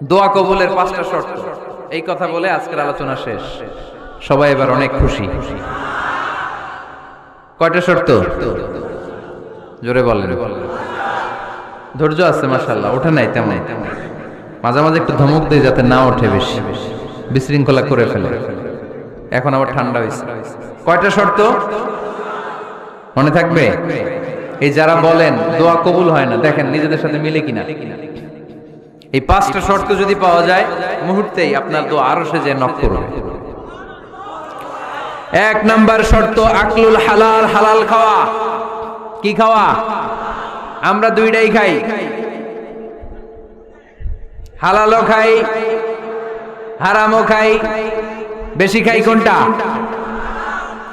দোয়া কবুলের 5টা শর্ত, এই কথা বলে আজকের আলোচনা শেষ। সবাই এবার অনেক খুশি। কয়টা শর্ত? জোরে বলেন। ধৈর্য আছে মাশাআল্লাহ, ওঠে নাই তেমন। মাঝে মাঝে একটু ধমক দিয়ে যাতে না ওঠে, বেশি বিশৃঙ্খলা করে ফেলে। এখন আবার ঠান্ডা হয়েছে। কয়টা শর্ত মনে থাকবে? এই যারা বলেন দোয়া কবুল হয় না, দেখেন নিজেদের সাথে মিলে কিনা। এই 5টা শর্ত যদি পাওয়া যায়, মুহূর্তেই আপনার দোয়া আরশে যে নক করবে। 1 নাম্বার শর্ত আকলুল হালাল, হালাল খাওয়া। কি খাওয়া? আমরা দুইটাই খাই, হালালও খাই হারামও খাই। বেশি খাই কোনটা?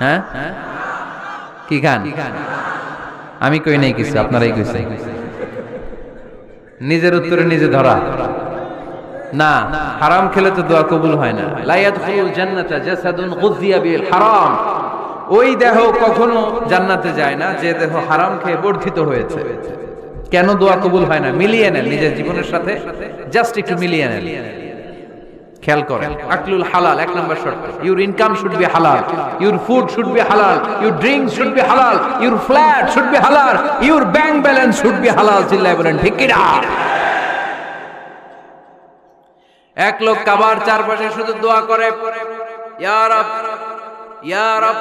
হ্যাঁ, কি খান? আমি কই নাই কিছু, আপনারাই কইছেন। নিজের উত্তরে নিজে ধরা না। হারাম খেলে তো দোয়া কবুল হয় না। লা ইয়াদখুলুল জান্নাতা জাসাদুন গুযিয়া বিল হারাম। ওই দেহ কখনো জান্নাতে যায় না যে দেহ হারাম খেয়ে বর্ধিত হয়েছে। কেন দোয়া কবুল হয় না? মিলিয়ে নেন নিজের জীবনের সাথে, জাস্ট একটু মিলিয়ে নেন, খেয়াল করেন। আকলুল হালাল 1 নাম্বার শর্ত। ইউর ইনকাম শুড বি হালাল, ইউর ফুড শুড বি হালাল, ইউর ড্রিঙ্ক শুড বি হালাল, ইউর ফ্ল্যাট শুড বি হালাল, your bank balance should be হালাল। চিল্লায় বলেন ঠিক কিনা? এক লোক কাবার চারপাশে শুধু দোয়া করে, ইয়া রব, ইয়া রব,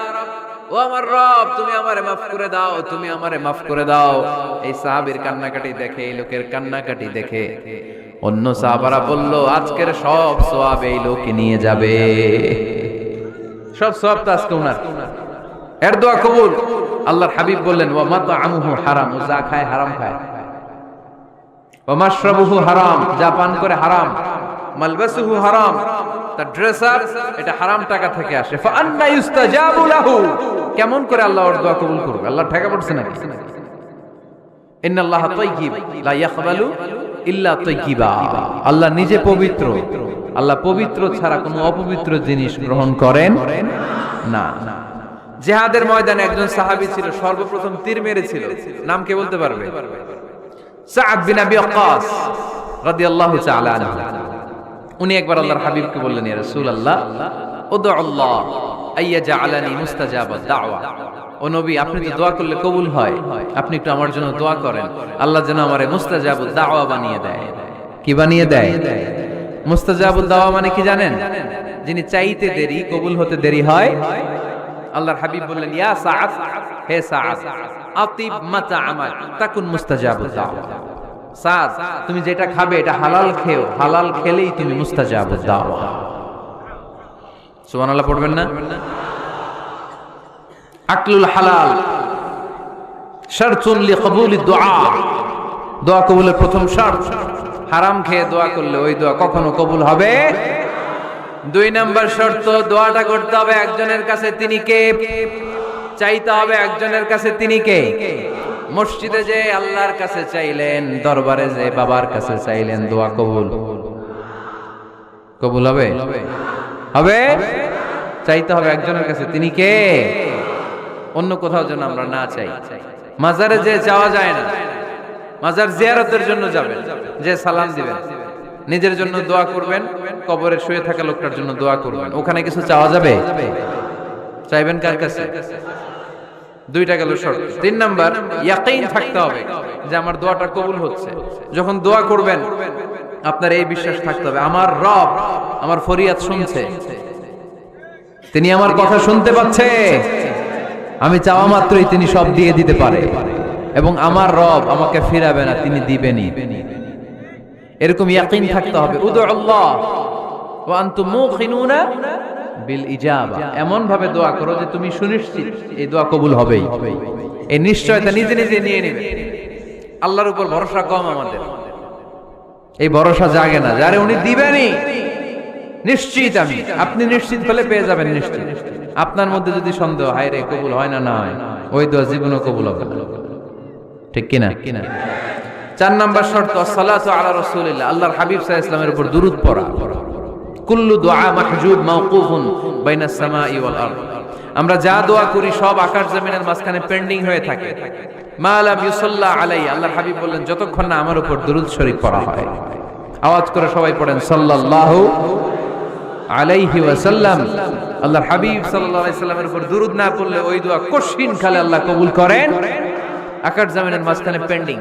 ও আমার রব, তুমি আমারে মাফ করে দাও, তুমি আমারে মাফ করে দাও। এই সাহাবীর কান্নাকাটি দেখে, এই লোকের কান্নাকাটি দেখে অন্য সাহাবারা বলল, আজকের সব সওয়াব এই লোকে নিয়ে যাবে। সব সওয়াব তো আজকে ওনার। এর দোয়া কবুল। আল্লাহর হাবিব বললেন, ওয়া মাতআমুহু হারাম, ও যা খায় হারাম খায়। ওয়া মাশরাবুহু হারাম, যা পান করে হারাম। মালবাসুহু হারাম, তার ড্রেসার এটা হারাম টাকা থেকে আসে। ফা আন্না ইউস্তাজাবু লাহু, কেমন করে আল্লাহ ওর দোয়া কবুল করবে? আল্লাহ ঠেকা পড়ছে নাকি? ইন্নাল্লাহা তাইয়্যিব লা ইয়াকবালু ইল্লা তাইয়্যিবা। আল্লাহ নিজে পবিত্র, আল্লাহ পবিত্র ছাড়া কোনো অপবিত্র জিনিস গ্রহণ করেন না। জিহাদের ময়দানে একজন সাহাবী ছিল, সর্বপ্রথম তীর মেরেছিল। নাম কে বলতে পারবে? সাআদ বিন আবি ওয়াক্কাস রাদিয়াল্লাহু তাআলা আনহু। উনি একবার আল্লাহর হাবিবকে বললেন, ইয়া রাসূলুল্লাহ, উদউ আল্লাহ আইয়াজআলানি মুস্তাজাবাদ দাওয়া। ও নবী, আপনি তো দোয়া করলে কবুল হয়, আপনি একটু আমার জন্য দোয়া করেন, আল্লাহ যেন আমারে মুস্তাজাবুদ দাওয়া বানিয়ে দেয়। কি বানিয়ে দেয়? মুস্তাজাবুদ দাওয়া মানে কি জানেন? যিনি চাইতে দেরি, কবুল হতে দেরি হয়। আল্লাহর হাবিব বললেন, ইয়া সাআদ, হে সাআদ, আতিব মাতআমাক তাকুন মুস্তাজাবুদ দাওয়া। সাদ, তুমি যেটা খাবে এটা হালাল খেও, হালাল খেলেই তুমি মুস্তাজাবুদ দাওয়া। সুবহানাল্লাহ পড়বেন না? আকলুল হালাল শারতুন লিকবুলিদ দুআ, দোয়া কবুলের প্রথম শর্ত। হারাম খেয়ে দোয়া করলে ওই দোয়া কখনো কবুল হবে। 2 নাম্বার শর্ত, দোয়াটা করতে হবে একজনের কাছে, তিনি কে? চাইতে হবে একজনের কাছে, তিনি কে? মসজিদে যে আল্লাহর কাছে চাইলেন, দরবারে যে বাবার কাছে চাইলেন, দোয়া কবুল কবুল হবে? হবে। চাইতে হবে একজনের কাছে, তিনি কে? অন্য কোথাও যেন আমরা না চাই। মাজারে যে যাওয়া যায় না, মাজার জিয়ারতের জন্য যাবেন, যে সালাম দিবেন, নিজের জন্য দোয়া করবেন, কবরে শুয়ে থাকা লোকটার জন্য দোয়া করবেন। ওখানে কিছু চাওয়া যাবে? চাইবেন কার কাছে? 2টা গেল শর্ত। 3 নাম্বার, ইয়াকিন থাকতে হবে যে আমার দোয়াটা কবুল হচ্ছে। যখন দোয়া করবেন আপনার এই বিশ্বাস থাকতে হবে, আমার রব আমার ফরিয়াদ শুনছে, তিনি আমার কথা শুনতে পাচ্ছে, আমি চাওয়া মাত্রই তিনি সব দিয়ে দিতে পারে, এবং আমার রব আমাকে ফিরাবে না, তিনি দিবেনই। এরকম ইয়াকিন থাকতে হবে। উদু আল্লাহ ওয়া আনতুম মুকিনুনা বিল ইজাবা, এমন ভাবে দোয়া করো যে তুমি সুনিশ্চিত এই দোয়া কবুল হবেই। এই নিশ্চয়তা নিজে নিজে নিয়ে নেবে। আল্লাহর উপর ভরসা কম আমাদের, এই ভরসা জাগে না যারে উনি দিবেনই নিশ্চিত। আমি আপনি নিশ্চিত হলে পেয়ে যাবেন নিশ্চিত। আপনার মধ্যে যদি সন্দেহ, হায় রে কবুল হয় না, না হয়, ওই দোয়া জীবনও কবুল হবে না। ঠিক কিনা? 4 নাম্বার শর্ত, আসসালাতু আলা রাসূলিল্লাহ, আল্লাহর হাবিব সাল্লাল্লাহু আলাইহি ওয়াসাল্লামের উপর দুরূদ পড়া। কুল্লু দুআ মাহজুব মাওকুফুন বাইনাস সামাই ওয়াল আরদ, আমরা যা দোয়া করি সব আকাশ জমিনের মাঝখানে পেন্ডিং হয়ে থাকে। মা লাম ইউসাল্লা আলাইহি, আল্লাহর হাবিব বললেন যতক্ষণ না আমার উপর দুরূদ শরীফ পড়া হয়। আওয়াজ করে সবাই পড়েন সাল্লাল্লাহু আলাইহি ওয়াসাল্লাম। আল্লাহর হাবিব সাল্লাল্লাহু আলাইহি সাল্লামের উপর দুরূদ না পড়লে ওই দোয়া কঠিন কালে আল্লাহ কবুল করেন। আকাশ জমিনের মাঝখানে পেন্ডিং।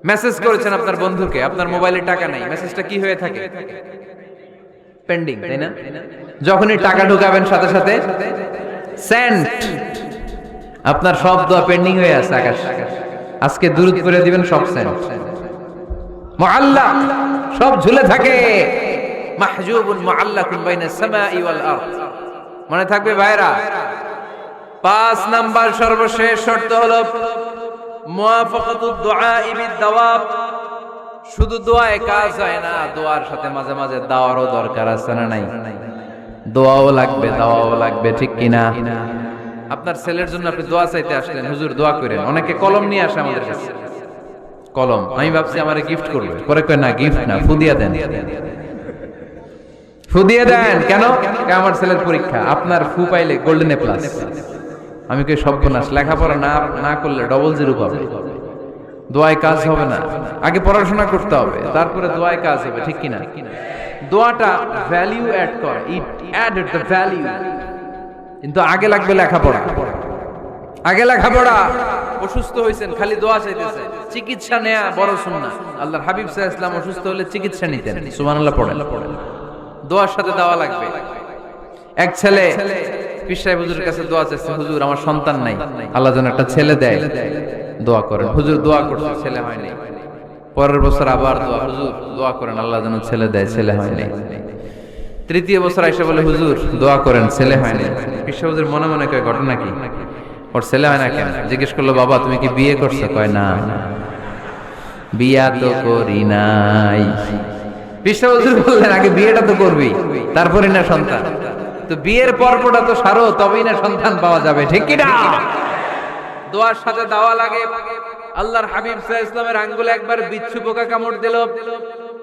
মেসেজ করেছেন আপনার বন্ধুকে, আপনার মোবাইলে টাকা নাই, মেসেজটা কি হয়ে থাকে? পেন্ডিং, তাই না? যখনই টাকা ঢুকাবেন সাথে সাথে সেন্ড, আপনার সব দোয়া পেন্ডিং হয়ে আছে আকাশ। আজকে দুরূদ করে দিবেন, সব সেন্ড, মুআল্লাক, সব ঝুলে থাকে। মাহজুবুন মুআল্লাকুন বাইনাস সামাই ওয়াল আরদ। মনে থাকবে ভাইরা, 5 নাম্বার সর্বশেষ শর্ত হলো মুওয়াফাকাতুদ দুআ বিদ দাওয়াব। শুধু দোয়ায় কাজ হয় না, দোয়ার সাথে মাঝে মাঝে দাওয়ারও দরকার আছে না নাই? দোয়াও লাগবে, দাওয়াও লাগবে, ঠিক কিনা? আপনার ছেলের জন্য আপনি দোয়া চাইতে আসলেন, হুজুর দোয়া করেন। অনেকে কলম নিয়ে আসে আমাদের কাছে, কলম। আমি ভাবছি আমারে গিফট করবে, পরে কয় না, গিফট না, ফু দিয়া দেন। ফু দিয়ে দেন কেন? আমার ছেলের পরীক্ষা, আপনার ফু পাইলে গোল্ডেন এ প্লাস। আমি কই সর্বনাশ, লেখাপড়া না করলে ডবল জিরো পাবে, দোয়ায় কাজ হবে না। আগে পড়াশোনা করতে হবে, তারপরে দোয়ায় কাজ হবে, ঠিক কিনা? দোয়াটা ভ্যালু অ্যাড করে, ইট অ্যাডেড দ্য ভ্যালু। কিন্তু আগে লাগবে লেখাপড়া, আগে লেখাপড়া। অসুস্থ হয়েছেন, খালি দোয়া চাইতেছেন, চিকিৎসা নেয়া বড় সুন্নাহ। আল্লাহর হাবিব সাল্লাল্লাহু আলাইহি ওয়াসাল্লাম অসুস্থ হলে চিকিৎসা নিতেন। সুবহানাল্লাহ পড়েন। দোয়ার সাথে দাওয়া লাগবে। এক ছেলে পীর সাহেব হুজুরের কাছে দোয়া চাইছে, হুজুর আমার সন্তান নাই, আল্লাহ যেন একটা ছেলে দেয়, দোয়া করেন। হুজুর দোয়া করছে, ছেলে হয় নাই। পরের বছর আবার দোয়া, হুজুর দোয়া করেন আল্লাহ যেন ছেলে দেয়, ছেলে হয় নাই। তৃতীয় বছর আইসা বলে, হুজুর দোয়া করেন, ছেলে হয় নাই। পীর সাহেব হুজুর মনে মনে কয়, ঘটনা কি? ওর ছেলে হয় না কেন? জিজ্ঞেস করলো, বাবা তুমি কি বিয়ে করছো? কয় না, বিয়া তো করি নাই। পীর সাহেব হুজুর বললেন, আগে বিয়েটা তো করবি, তারপরে না সন্তান। তো বিয়ের পর্বটা তো সারো, তবেই না সন্তান পাওয়া যাবে, ঠিক কি না? দোয়ার সাথে দাওয়া লাগে। আল্লাহর হাবিব সাল্লাল্লাহু আলাইহি ওয়াসাল্লামের আঙ্গুলে একবার বিচ্ছু পোকা কামড় দিল,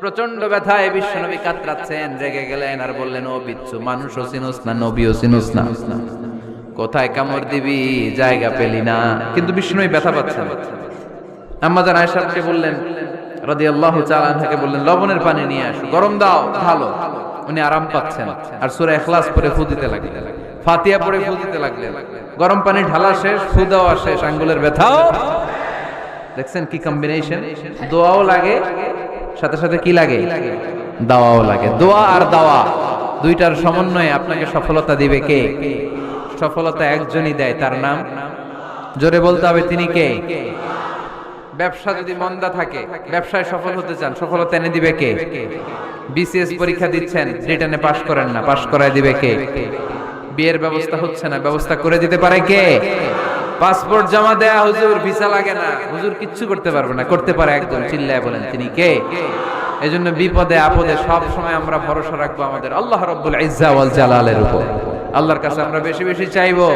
প্রচন্ড ব্যথায় বিশ্বনবী কাতরাচ্ছেন, রেগে গেলেন আর বললেন, ও বিচ্ছু, মানুষও চিনোস না, নবীও চিনোস না, কোথায় কামড় দিবি, জায়গা পেলি না। কিন্তু বিশ্বনবী ব্যথা পাচ্ছেন। আম্মা জান আয়েশাকে বললেন রাদিয়াল্লাহু তাআলা আনহাকে বললেন, লবণের পানি নিয়ে আসো, গরম দাও, ভালো। উনি আরাম পাচ্ছেন আর সূরা ইখলাস পড়ে ফু দিতে লাগলেন, ফাতিহা পড়ে ফু দিতে লাগলেন। গরম পানি ঢালা শেষ, ফু দেওয়া শেষ, আঙ্গুলের ব্যথাও। দেখছেন কি কম্বিনেশন? দোয়াও লাগে, সাথে সাথে কি লাগে? দাওয়াও লাগে। দোয়া আর দাওয়া দুইটার সমন্বয়ে আপনাকে সফলতা দিবে কে? সফলতা একজনই দেয়, তার নাম জোরে বলতে হবে, তিনি কে? ব্যবসা যদি মন্দা থাকে, ব্যবসায় সফল হতে চান, সফলতা এনে দিবে কে? বিসিএস পরীক্ষা দিচ্ছেন, রিটেনে পাশ করেন না, পাশ করায় দিবে কে? বিয়ের ব্যবস্থা হচ্ছে না, ব্যবস্থা করে দিতে পারে কে? পাসপোর্ট জমা দেয়া, হুজুর ভিসা লাগে না, হুজুর কিচ্ছু করতে পারবে না, করতে পারে একজন, চিল্লায় বলেন তিনি কে? এজন্য বিপদে আপদে সব সময় আমরা ভরসা রাখবো আমাদের আল্লাহ রাব্বুল ইজ্জা ওয়াল জালালের উপর। আল্লাহর কাছে আমরা বেশি বেশি চাইবো।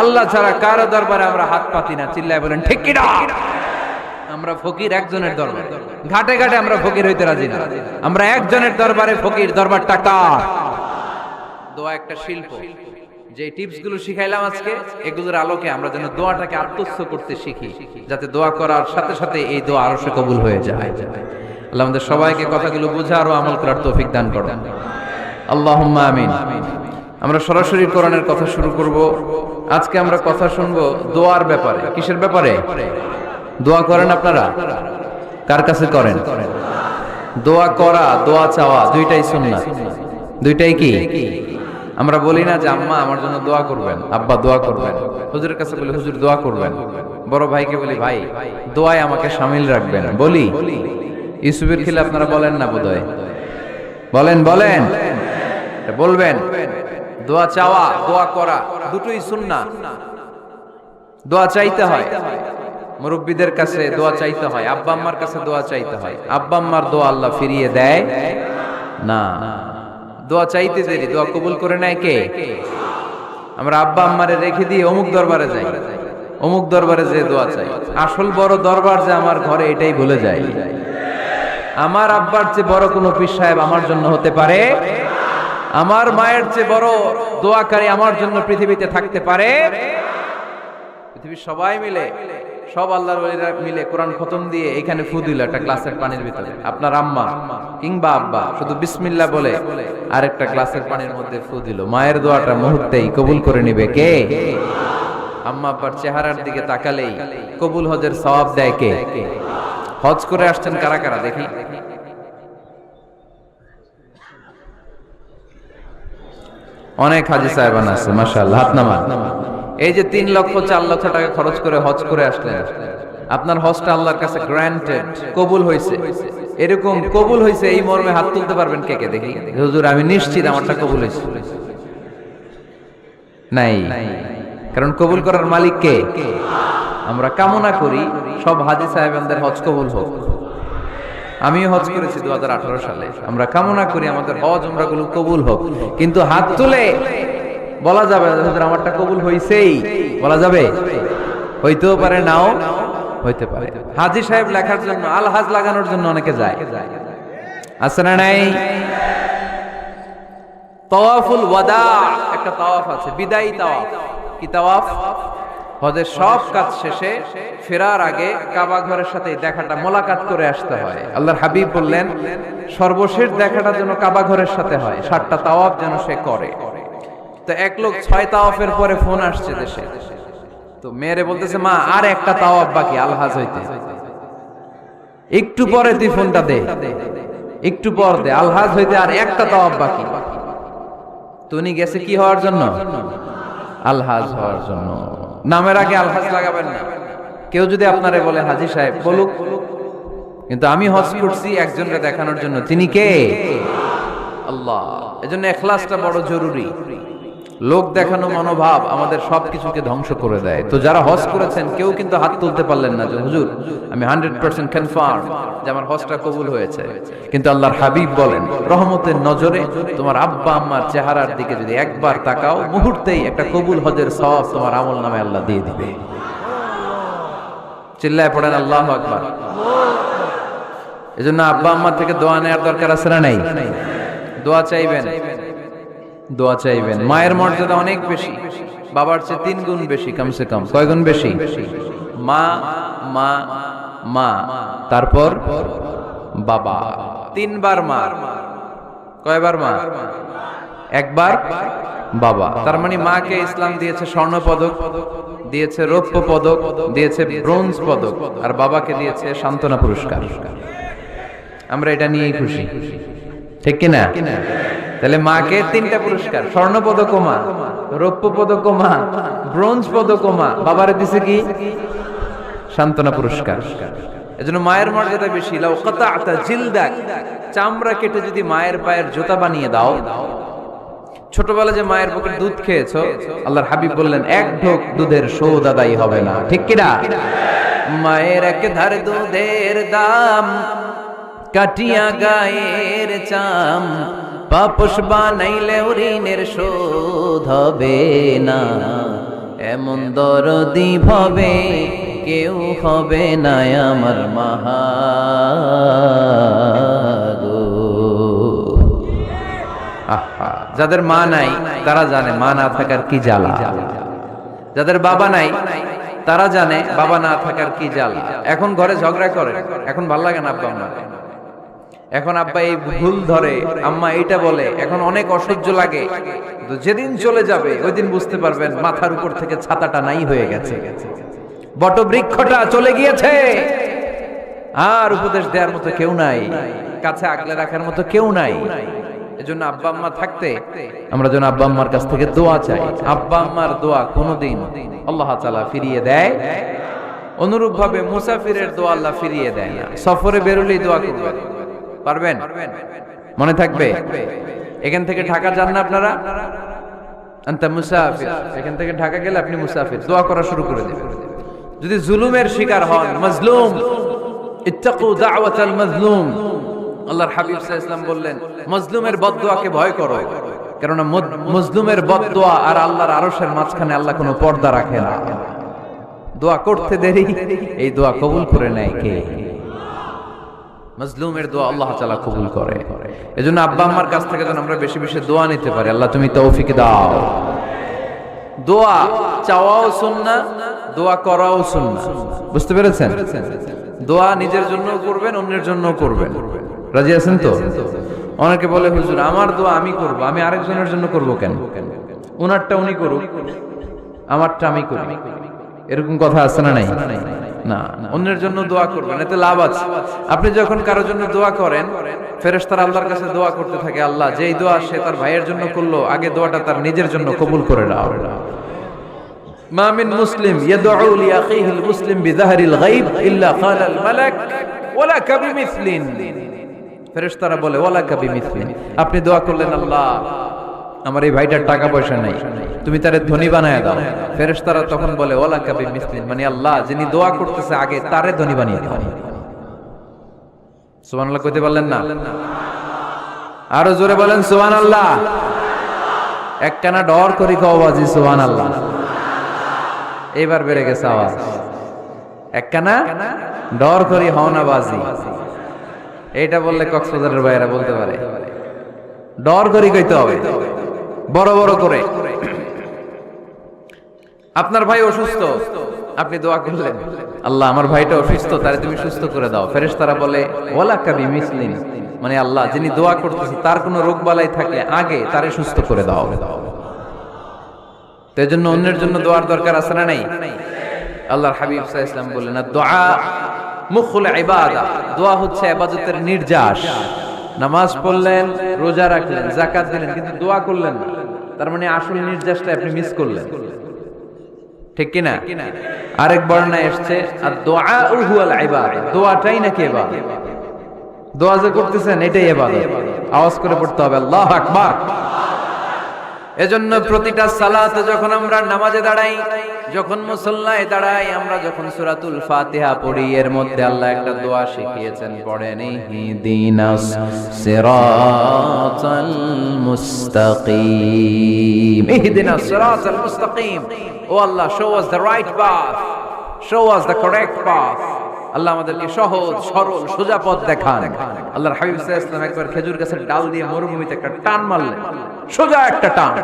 আল্লাহ ছাড়া কারো দরবারে আমরা হাত পাতি না, চিল্লায় বলেন ঠিক কি না? আমরা ফকির একজনের দরবারে, ঘাটে ঘাটে আমরা ফকির হইতে রাজি না, আমরা একজনের দরবারে ফকির। দরবারটা কার? দোয়া একটা শিল্প। যে টিপস গুলো শিখাইলাম আজকে, এগুলোর আলোকে আমরা যেন দোয়াটাকে আত্মস্থ করতে শিখি, যাতে দোয়া করার সাথে সাথে এই দোয়া আরো সে কবুল হয়ে যায়। আল্লাহ আমাদের সবাইকে কথাগুলো বুঝার ও আমল করার তৌফিক দান করুন, আল্লাহুম্মা আমিন। আমরা সরাসরি কোরআনের কথা শুরু করব। আজকে আমরা কথা শুনবো দোয়ার ব্যাপারে। কিসের ব্যাপারে? দোয়া করেন আপনারা? কার কাছে করেন? দোয়া করা, দোয়া চাওয়া দুইটাই সুন্নাত। দুইটাই কি? আমরা বলি না যে আম্মা আমার জন্য দোয়া করবেন, আব্বা দোয়া করবেন। হুজুরের কাছে বলি হুজুর দোয়া করবেন। বড় ভাইকে বলি ভাই দোয়ায় আমাকে শামিল রাখবেন। বলি ইউসুফের খিলে আপনারা বলেন না বোধহয়? বলেন বলেন, বলবেন। দোয়া চাওয়া, দোয়া করা দুটোই সুন্নাহ। দোয়া চাইতে হয়, মুরব্বীদের কাছে দোয়া চাইতে হয়, আব্বা আম্মার কাছে দোয়া চাইতে হয়। আব্বা আম্মার দোয়া আল্লাহ ফিরিয়ে দেয় না। দোয়া চাইতে দেরি, দোয়া কবুল করে নেয় কে? আমরা আব্বা আম্মারে রেখে দিয়ে অমুক দরবারে যাই, অমুক দরবারে যে দোয়া চাই। আসল বড় দরবার যে আমার ঘরে, এটাই ভুলে যাই। আমার আব্বার চেয়ে বড় কোনো পীর সাহেব আমার জন্য হতে পারে? আমার মায়ের চেয়ে বড় দোয়াকারী আমার জন্য পৃথিবীতে থাকতে পারে? পৃথিবীর সবাই মিলে সব আল্লাহর ওলিরা মিলে কোরআন খতম দিয়ে এখানে ফু দিল একটা গ্লাসের পানির ভিতরে, আপনার আম্মা কিংবা আব্বা শুধু বিসমিল্লাহ বলে আরেকটা গ্লাসের পানির মধ্যে ফু দিল, মায়ের দোয়াটা মুহূর্তেই কবুল করে নিবে কে? আম্মা আব্বার চেহারার দিকে তাকালেই কবুল হজের সওয়াব দেয় কে? হজ করে আসছেন কারা কারা দেখি? অনেক হাজি সাহেবান আছে মাশাআল্লাহ, হাত নামান। এই যে 3 লক্ষ 4 লক্ষ টাকা খরচ করে হজ করে আসলেন, আপনার হজটা আল্লাহর কাছে গ্র্যান্টেড, কবুল হয়েছে। এরকম কবুল হয়েছে এই মর্মে হাত তুলতে পারবেন কে কে দেখি? হুজুর আমি নিশ্চিত আমারটা কবুল হয়েছে। নাই, কারণ কবুল করার মালিক কে? আমরা কামনা করি সব হাজি সাহেবানদের হজ কবুল হোক। আমিও হজ করেছি 2018 সালে। আমরা কামনা করি আমাদের হজ উমরাগুলো কবুল হোক, কিন্তু হাত তুলে বলা যাবে হুজুর আমারটা কবুল হইছেই, বলা যাবে? হইতেও পারে, নাও হইতে পারে। হাজি সাহেব লেখার জন্য, আল হাজ লাগানোর জন্য অনেকে যায়, আছে না নাই? তাওয়াফুল ওয়াদা একটা তাওয়াফ আছে, বিদায়ী তাওয়াফ। কি তাওয়াফ? হজের সব কাজ শেষে ফেরার আগে কাবা ঘরের সাথে দেখাটা, মোলাকাত করে আসতে হয়। আল্লাহর হাবিব বললেন সর্বশেষ দেখাটা যেন কাবা ঘরের সাথে হয়, 7টা তাওয়াফ যেন সে করে। তো এক লোক 6 তাওয়াফের পরে ফোন আসছে দেশে, তো মেয়েরে বলতেছে মা আর একটা তাওয়াফ বাকি আল হাজ হইতে, একটু পরে তুই ফোনটা দে, একটু পর দে, আল হাজ হইতে আর একটা তাওয়াফ বাকি। তো উনি গেছে কি হওয়ার জন্য? আল হাজ হওয়ার জন্য। নামের আগে আল হাজ লাগাবেন না। কেউ যদি আপনারে বলে হাজি সাহেব, বলুক, কিন্তু আমি হজ করছি একজনকে দেখানোর জন্য। তিনি কে? আল্লাহ। এজন্য ইখলাসটা বড় জরুরি। লোক দেখানো মনোভাব আমাদের সবকিছুকে ধ্বংস করে দেয়। তো যারা হজ করেছেন কেউ কিন্তু হাত তুলতে পারলেন না যে হুজুর আমি 100% কনফার্ম যে আমার হজটা কবুল হয়েছে। কিন্তু আল্লাহর হাবিব বলেন রহমতের নজরে তোমার আব্বা আম্মার চেহারার দিকে যদি একবার তাকাও, মুহূর্তেই একটা কবুল হজের সওয়াব তোমার আমল নামে আল্লাহ দিয়ে দিবে। চিল্লায় পড়েন আল্লাহু আকবার। এজন্য আব্বা আম্মার থেকে দোয়া নেওয়ার দরকার আছে না নাই? দোয়া চাইবেন, দোয়া চাইবেন। মায়ের মর্যাদা অনেক বেশি, বাবার চেয়ে 3 গুণ বেশি, কমসে কম। কয় গুণ বেশি? মা মা মা, তারপর বাবা, 3 বার মা। কয়বার মা? একবার বাবা। তার মানে মাকে ইসলাম দিয়েছে স্বর্ণ পদক, দিয়েছে রৌপ্য পদক, দিয়েছে ব্রোঞ্জ পদক, আর বাবাকে দিয়েছে সান্ত্বনা পুরস্কার। আমরা এটা নিয়েই খুশি, ঠিক কিনা? তাহলে মাকে 3টা পুরস্কার, স্বর্ণ পদক মা, রৌপ্য পদক মা, ব্রোঞ্জ পদক মা, বাবারে দিছে কি? সান্ত্বনা পুরস্কার। এজন্য মায়ের মর্যাদা বেশি। লাউ কাতা'তা জিলদাক, চামড়া কেটে যদি মায়ের পায়ের জুতা বানিয়ে দাও। ছোটবেলা যে মায়ের বুকের দুধ খেয়েছো, আল্লাহর হাবিব বললেন 1 ঢোক দুধের শোধ আদায় হবে না, ঠিক কিনা? মায়ের এক ধার দুধের দাম, কাটিয়া গায়ের চাম, পাপস বানাইলে ঋণের শোধ হবে না, এমন দরদি ভবে কেউ হবে না আমার মাহা গো। আহা, যাদের মা নাই তারা জানে মা না থাকার কি জ্বালা। যাদের বাবা নাই তারা জানে বাবা না থাকার কি জ্বালা। এখন ঘরে ঝগড়া করে, এখন ভাল লাগে না আব্বা আম্মা, এখন আব্বা এই ভুল ধরে, আম্মা এইটা বলে, এখন অনেক অসহ্য লাগে। তো যেদিন চলে যাবে ওই দিন বুঝতে পারবেন মাথার উপর থেকে ছাতাটা নাই হয়ে গেছে, বটবৃক্ষটা চলে গিয়েছে, আর উপদেশ দেওয়ার মতো কেউ নাই, কাছে আগলে রাখার মতো কেউ নাই। এজন্য আব্বা আম্মা থাকতে আমরা যেন আব্বা আম্মার কাছ থেকে দোয়া চাই। আব্বা আম্মার দোয়া কোনোদিন আল্লাহ তাআলা ফিরিয়ে দেয়। অনুরূপ ভাবে মুসাফিরের দোয়া আল্লাহ ফিরিয়ে দেয় না। সফরে বেরোলেই দোয়া করবেন, পারবেন? মনে থাকবে? এখান থেকে ঢাকা যান না আপনারা? আনতা মুসাফির, এখান থেকে ঢাকা গেলে আপনি মুসাফির, দোয়া করা শুরু করে দিবেন। যদি জুলুমের শিকার হন, মাজলুম, ইত্তাকু দাওয়াতাল মাজলুম, আল্লাহর হাবিব সাল্লাল্লাহু আলাইহি ওয়াসাল্লাম বললেন মাজলুমের বদদোয়াকে ভয় করো, কারণ মাজলুমের বদদোয়া আর আল্লাহর আরশের মাঝখানে আল্লাহ কোনো পর্দা রাখে না। দোয়া করতে দেরি, এই দোয়া কবুল করে নেয় কে? মাজলুমের দোয়া আল্লাহ তাআলা কবুল করে। এজন্য আব্বা আম্মার কাছ থেকে যেন আমরা বেশি বেশি দোয়া নিতে পারি। আল্লাহ তুমি তৌফিক দাও। দোয়া চাওয়াও সুন্নাহ, দোয়া করাও সুন্নাহ। বুঝতে পেরেছেন? দোয়া নিজের জন্য করবেন, অন্যের জন্য করবেন। রাজি আছেন তো? অনেকে বলে হুজুর আমার দোয়া আমি করব, আমি আরেকজনের জন্য করব কেন? ওনারটা উনি করুক, আমারটা আমি করি। এরকম কথা আছে না নাই? না, অন্যের জন্য দোয়া করবেন, এতে লাভ আছে। আপনি যখন কারোর জন্য দোয়া করেন, ফেরেশতারা আল্লাহর কাছে দোয়া করতে থাকে, আল্লাহ যেই দোয়া সে তার ভাইয়ের জন্য করলো, আগে দোয়াটা তার নিজের জন্য কবুল করে নাও। মা মিন মুসলিম ইয়াদউ লি আখিহিল মুসলিম বিযাহরিল গায়ব ইল্লা ক্বালাল মালাক ওয়ালা কাবিমিসলিন। ফেরেশতারা বলে ওয়ালা কাবিমিসলিন, আপনি দোয়া করলেন আল্লাহ আমার এই ভাইটার টাকা পয়সা নাই, তুমি তারে ধনী বানায় দাও। ফেরেশতারা তখন বলে ওয়ালা কাবিমিসলিন, মানে আল্লাহ যিনি দোয়া করতেছে আগে তারে ধনী বানিয়ে দাও। সুবহানাল্লাহ কইতে পারলেন না? আরো জোরে বলেন সুবহানাল্লাহ। একটানা ডর করি কও বাজি সুবহানাল্লাহ। এবার বেড়ে গেছে আওয়াজ। একটানা ডর করি হও না বাজি, এইটা বললে কক্সবাজারের ভাইয়েরা বলতে পারে। ডর করি কইতে হবে বড় বড় করে। আপনার ভাই অসুস্থ, আপনি দোয়া করলেন আল্লাহ আমার ভাইটা অসুস্থ, তারে তুমি সুস্থ করে দাও। ফেরেশতারা বলে ওয়ালা কাবিমিসলিন, মানে আল্লাহ যিনি দোয়া করতেছে তার কোনো রোগ বালাই থাকলে আগে তারে সুস্থ করে দাও। তো এজন্য অন্যের জন্য দোয়ার দরকার আছে না নাই? আল্লাহর হাবিব সাল্লাল্লাহু আলাইহি ওয়াসাল্লাম বললেন দুআ মুখুল ইবাদা, দোয়া হচ্ছে ইবাদতের নির্যাস। নামাজ পড়লেন, রোজা রাখলেন, যাকাত দিলেন, কিন্তু দোয়া করলেন না, তার মানে আসল নির্যাসটা আপনি মিস করলেন। ঠিক কি না? আরেক বর্ণনায় এসেছে আর দুআ হুয়াল ইবাদা, দোয়াটাই নাকি ইবাদত। দোয়া যে করতেছেন এটাই ইবাদত। আওয়াজ করে পড়তে হবে আল্লাহু আকবার। এজন্য প্রতিটা সালাতে যখন আমরা নামাজে দাঁড়াই, যখন মুসল্লায় দাঁড়াই, আমরা যখন সূরাতুল ফাতিহা পড়ি, এর মধ্যে আল্লাহ একটা দোয়া শিখিয়েছেন, পড়েন ইহদিনাস সিরাতাল মুস্তাকিম। ইহদিনাস সিরাতাল মুস্তাকিম, ও Allah show us the right path, show us the correct path. Allah আমাদেরকে সহজ সরল সোজা পথ দেখান। আল্লাহর হাবিব সাল্লাল্লাহু আলাইহি ওয়াসাল্লাম একবার খেজুর গাছের ডাল দিয়ে মরুভূমিতে একটা টান মারলেন, সোজা একটা টান,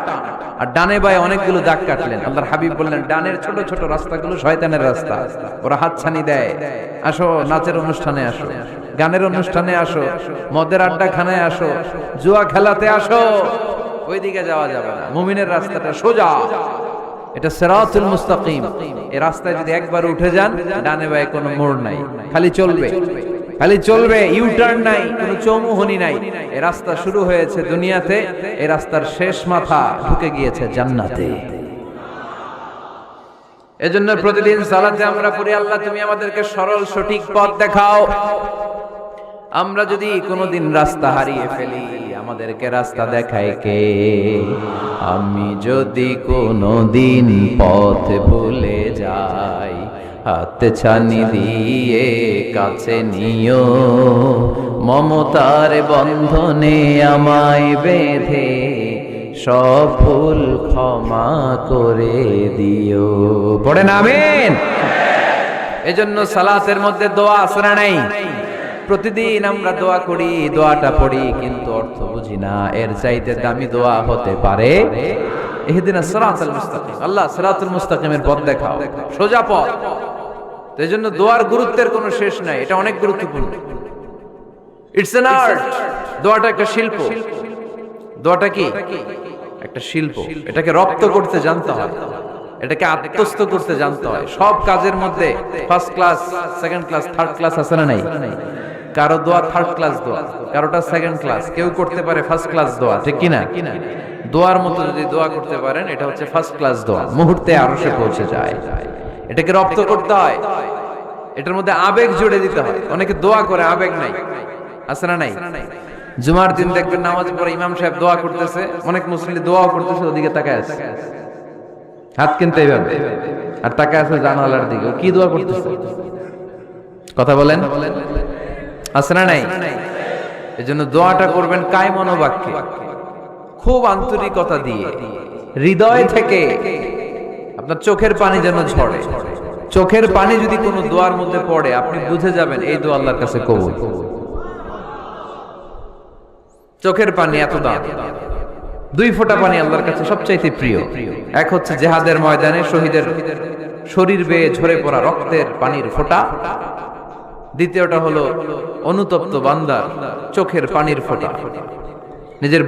আর ডানে বায়ে অনেকগুলো দাগ কাটলেন। আল্লাহর হাবিব বললেন ডানের ছোট ছোট রাস্তাগুলো শয়তানের রাস্তা, ওরা হাতছানি দেয়। আসো নাচের অনুষ্ঠানে আসো, গানের অনুষ্ঠানে আসো, মদের আড্ডাখানায় আসো, জুয়া খেলাতে আসো, ওইদিকে যাওয়া যাবে না। মুমিনের রাস্তাটা সোজা, এটা সিরাতুল মুস্তাকিম। এই রাস্তায় যদি একবার উঠে যান, ডানে বায়ে কোনো মোড় নাই, খালি চলবে, খালি চলবে, ইউ টার্ন নাই, কোনো চৌমুহনী নাই। এই রাস্তা শুরু হয়েছে দুনিয়াতে, এই রাস্তার শেষ মাথা ঢুকে গিয়েছে জান্নাতে। এজন্য প্রতিদিন সালাতে আমরা পড়ি আল্লাহ তুমি আমাদেরকে সরল সঠিক পথ দেখাও। আমরা যদি কোনোদিন রাস্তা হারিয়ে ফেলি, আমাদেরকে রাস্তা দেখায় কে? আমি যদি কোনোদিন পথ ভুলে যাই, হাত ছানি দিয়ে কাছে নিও, মমতার বন্ধনে আমায় বেঁধে সব ভুল ক্ষমা করে দিও। পড়েন আমিন। এজন্য সালাতের মধ্যে দোয়া আছে না নাই? প্রতিদিন আমরা দোয়া করি, দোয়াটা পড়ি, কিন্তু অর্থ বুঝি না। এর চাইতে দামি দোয়া হতে পারে ইহদিনাস সিরাতাল মুস্তাকিম, আল্লাহ সিরাতুল মুস্তাকিমের পথ দেখাও, সোজা পথ। তো এজন্য দোয়ার গুরুত্বের কোনো শেষ নাই, এটা অনেক গুরুত্বপূর্ণ। It's an art. দোয়াটা একটা শিল্প। দোয়াটা কি? একটা শিল্প। এটাকে রপ্ত করতে জানতে হয়, এটাকে আত্মস্থ করতে জানতে হয়। সব কাজের মধ্যে first class, second class, third class আছে না নাই? কারো দোয়া থার্ড ক্লাস দোয়া, কারোটা সেকেন্ড ক্লাস, কেউ করতে পারে ফার্স্ট ক্লাস দোয়া, ঠিক কি না? দোয়ার মতো যদি দোয়া করতে পারেন, এটা হচ্ছে ফার্স্ট ক্লাস দোয়া, মুহূর্তে আরশে পৌঁছে যায়। এটাকে রপ্ত করতে হয়, এটার মধ্যে আবেগ জুড়ে দিতে হয়। অনেকে দোয়া করে আবেগ নাই, আছে না নাই? জুমার দিন দেখবেন নামাজ পড়ে ইমাম সাহেব দোয়া করতেছে, অনেক মুসল্লি দোয়াও করতেছে, ওদিকে তাকায় আছে, হাত কিনতে এইভাবে, আর তাকায় আছে জানালার দিকে, কি দোয়া করতেছে? কথা বলেন, আছে না নাই? এজন্য দোয়াটা করবেন কায় মনোবাক্যে, খুব আন্তরিকতা দিয়ে, হৃদয় থেকে। আপনার চোখের পানি যেন ঝরে। চোখের পানি যদি কোনো দোয়ার মধ্যে পড়ে, আপনি বুঝে যাবেন এই দোয়া আল্লাহর কাছে কবুল। চোখের পানি এত দাম। দুই ফোঁটা পানি আল্লাহর কাছে সবচাইতে প্রিয়। এক হচ্ছে জিহাদের ময়দানে শহীদের শরীর বেয়ে ঝরে পড়া রক্তের পানির ফোঁটা, দ্বিতীয়টা হলো অনুতপ্ত বান্দার চোখের পানির ফোঁটা। নিজের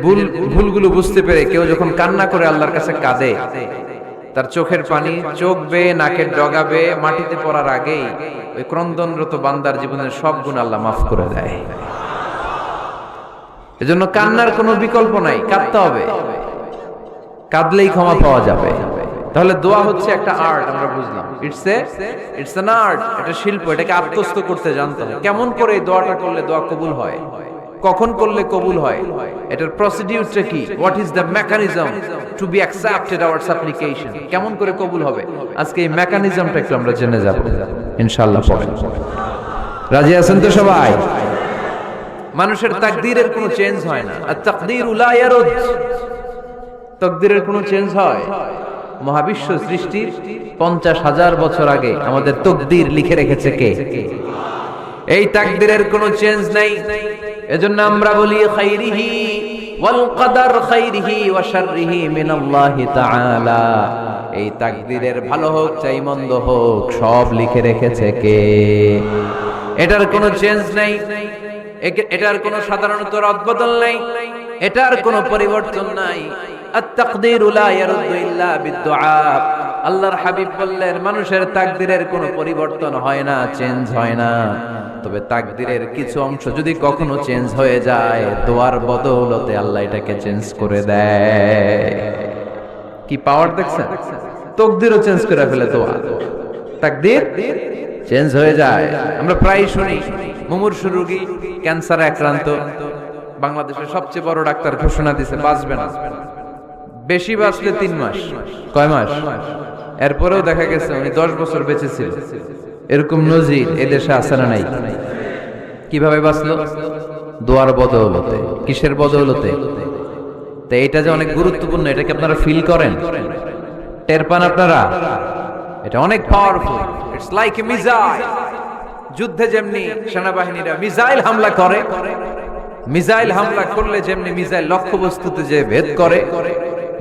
ভুলগুলো বুঝতে পেরে কেউ যখন কান্না করে আল্লাহর কাছে কাঁদে, তার চোখের পানি চোখ বেয়ে নাকের ডগা বেয়ে মাটিতে পড়ার আগেই ওই ক্রন্দনরত বান্দার জীবনের সব গুণ আল্লাহ মাফ করে দেয়। এজন্য কান্নার কোনো বিকল্প নাই, কাঁদতে হবে, কাঁদলেই ক্ষমা পাওয়া যাবে। তাহলে দোয়া হচ্ছে একটা আর্ট, আমরা বুঝলাম। ইটস অ্যান আর্ট, এটা শিল্প, এটাকে আত্মস্থ করতে জানতে হবে। কেমন করে এই দোয়াটা করলে দোয়া কবুল হয়, কখন করলে কবুল হয়, এটার প্রসিডিউরটা কি, what is the mechanism two be accepted hour সাপ্লিকেশন, কেমন করে কবুল হবে, আজকে এই মেকানিজমটা একটু আমরা জেনে যাব ইনশাআল্লাহ। পড়েন, রাজি আছেন তো সবাই? মানুষের তাকদীরের কোনো চেঞ্জ হয় না। আর তাকদীরু লা ইয়ারুদ, তাকদীরের কোনো চেঞ্জ হয়? মহাবিশ্ব সৃষ্টির 50,000 বছর আগে আমাদের তাকদীর লিখে রেখেছে কে? এই তাকদীরের কোনো চেঞ্জ নাই। এজন্য আমরা বলি খাইরিহি ওয়াল কদর, খাইরিহি ওয়া শাররিহি মিনাল্লাহি তাআলা। এই তাকদীরের ভালো হোক চাই মন্দ হোক, সব লিখে রেখেছে কে? এটার কোনো চেঞ্জ নাই, এটার কোনো সাধারণত রদবদল নাই, এটার কোনো পরিবর্তন নাই। আত-তাকদীরু লা ইয়ারুদ্দু ইল্লা বিদ-দুআ। আল্লাহর হাবিব বললেন, মানুষের তাকদীরের কোনো পরিবর্তন হয় না, চেঞ্জ হয় না। তবে তাকদীরের কিছু অংশ যদি কখনো চেঞ্জ হয়ে যায়, দোয়ার বদৌলতে আল্লাহ এটাকে চেঞ্জ করে দেয়। কি পাওয়ার দেখছেন? তাকদীরও চেঞ্জ করে ফেলে দোয়া, তাকদীর চেঞ্জ হয়ে যায়। আমরা প্রায় শুনি মুমূর্ষু রোগী, ক্যান্সারে আক্রান্ত, বাংলাদেশের সবচেয়ে বড় ডাক্তার ঘোষণা দিয়েছে বাঁচবে না, বেশি বাঁচলে 3 মাস। কয় মাস? এরপরেও দেখা গেছে উনি 10 বছর বেঁচে ছিল। এরকম নজির এদেশে আছে না নাই? কিভাবে বাঁচলো? দোয়ার বদৌলতে। কিসের বদৌলতে? তো এটা যে অনেক গুরুত্বপূর্ণ, এটাকে আপনারা ফিল করেন, টের পান আপনারা? এটা অনেক powerful. It's like a missile. যুদ্ধে যেমনি সেনাবাহিনীরা মিসাইল হামলা করে, মিসাইল হামলা করলে যেমনি মিসাইল লক্ষ্যবস্তুতে যে ভেদ করে,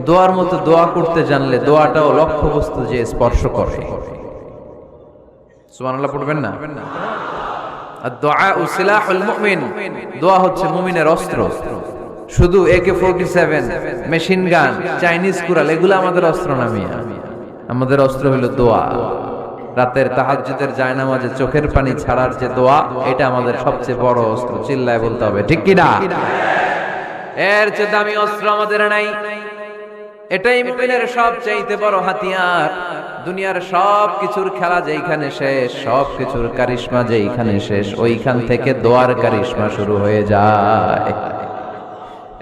দোয়ার মতো দোয়া করতে জানলে দোয়াটাও লক্ষ্যবস্তু যে স্পর্শ করে। সুবহানাল্লাহ পড়বেন না? আদ-দুআ সিলাহুল মুমিন। দোয়া হচ্ছে মুমিনের অস্ত্র। শুধু AK-47, মেশিন গান, চাইনিজ কুড়াল এগুলো আমাদের অস্ত্র না মিয়া। আমাদের অস্ত্র হলো দোয়া। রাতের তাহাজ্জুদের জায়নামাজে চোখের পানি ছাড়ার যে দোয়া, এটা আমাদের সবচেয়ে বড় অস্ত্র। চিল্লায় বলতে হবে, ঠিক কি না? এর চেয়ে দামি অস্ত্র আমাদের নাই। এটাই মুমিনের সবচাইতে বড় হাতিয়ার। দুনিয়ার সব কিছুর খেলা যেইখানে শেষ, সব কিছুর কারিশমা যেইখানে শেষ, ওইখান থেকে দোয়ার কারিশমা শুরু হয়ে যায়।